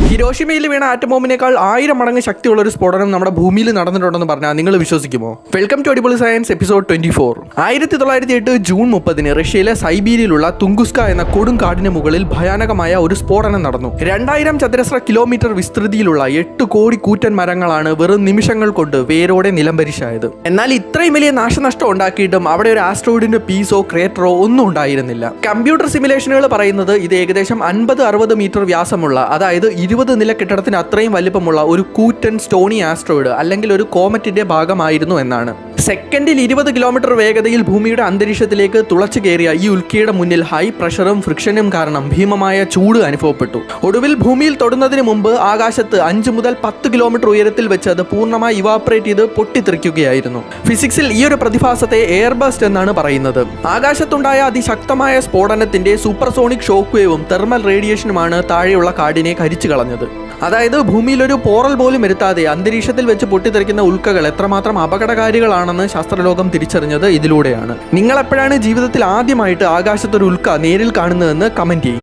ഹിരോഷിമയിൽ വീണ atom ബോംബിനേക്കാൾ 1000 മടങ്ങ് ശക്തിയുള്ള ഒരു സ്ഫോടനം നമ്മുടെ ഭൂമിയിൽ നടന്നിട്ടുണ്ടെന്ന് പറഞ്ഞാൽ നിങ്ങൾ വിശ്വസിക്കുമോ? വെൽക്കം ടു അടിപൊളി സയൻസ് എപ്പിസോഡ് 24. 1908 ജൂൺ 30 റഷ്യയിലെ സൈബീരിയയിലുള്ള തുങ്കുസ്ക എന്ന കൊടും കാടിന് മുകളിൽ ഭയാനകമായ ഒരു സ്ഫോടനം നടന്നു. 2000 ചതുരശ്ര കിലോമീറ്റർ വിസ്തൃതിയിലുള്ള 8 കോടി കൂറ്റൻ മരങ്ങളാണ് വെറും നിമിഷങ്ങൾ കൊണ്ട് വേരോടെ നിലംപരിശായത്. എന്നാൽ ഇത്രയും വലിയ നാശനഷ്ടം ഉണ്ടാക്കിയിട്ടും അവിടെ ഒരു ആസ്ട്രോയിഡിന്റെ പീസോ ക്രേറ്ററോ ഒന്നും ഉണ്ടായിരുന്നില്ല. കമ്പ്യൂട്ടർ സിമുലേഷനുകൾ പറയുന്നത് ഇത് ഏകദേശം 50-60 മീറ്റർ വ്യാസമുള്ള, അതായത് 20 നില കെട്ടിടത്തിന് അത്രയും വലിപ്പമുള്ള ഒരു കൂറ്റൻ സ്റ്റോണി ആസ്ട്രോയിഡ് അല്ലെങ്കിൽ ഒരു കോമറ്റിന്റെ ഭാഗമായിരുന്നു എന്നാണ്. സെക്കൻഡിൽ 20 കിലോമീറ്റർ വേഗതയിൽ ഭൂമിയുടെ അന്തരീക്ഷത്തിലേക്ക് തുളച്ചു കയറിയ ഈ ഉൽക്കയുടെ മുന്നിൽ ഹൈ പ്രഷറും ഫ്രിക്ഷനും കാരണം ഭീമമായ ചൂട് അനുഭവപ്പെട്ടു. ഒടുവിൽ ഭൂമിയിൽ തൊടുന്നതിന് മുമ്പ് ആകാശത്ത് 5 മുതൽ 10 കിലോമീറ്റർ ഉയരത്തിൽ വെച്ച് അത് പൂർണ്ണമായി ഇവാപ്പറേറ്റ് ചെയ്ത് പൊട്ടിത്തെറിക്കുകയായിരുന്നു. ഫിസിക്സിൽ ഈ ഒരു പ്രതിഭാസത്തെ എയർ ബസ്റ്റ് എന്നാണ് പറയുന്നത്. ആകാശത്തുണ്ടായ അതിശക്തമായ സ്ഫോടനത്തിന്റെ സൂപ്പർസോണിക് ഷോക്ക് വേവും തെർമൽ റേഡിയേഷനുമാണ് താഴെയുള്ള കാടിനെ കരിച്ചു കളഞ്ഞത്. അതായത് ഭൂമിയിൽ ഒരു പോറൽ പോലും വരുത്താതെ അന്തരീക്ഷത്തിൽ വെച്ച് പൊട്ടിത്തെറിക്കുന്ന ഉൽക്കകൾ എത്രമാത്രം അപകടകാരികളാണെന്ന് ശാസ്ത്രലോകം തിരിച്ചറിഞ്ഞത് ഇതിലൂടെയാണ്. നിങ്ങൾ എപ്പോഴാണ് ജീവിതത്തിൽ ആദ്യമായിട്ട് ആകാശത്തൊരു ഉൽക്ക നേരിൽ കാണുന്നതെന്ന് കമന്റ് ചെയ്യും.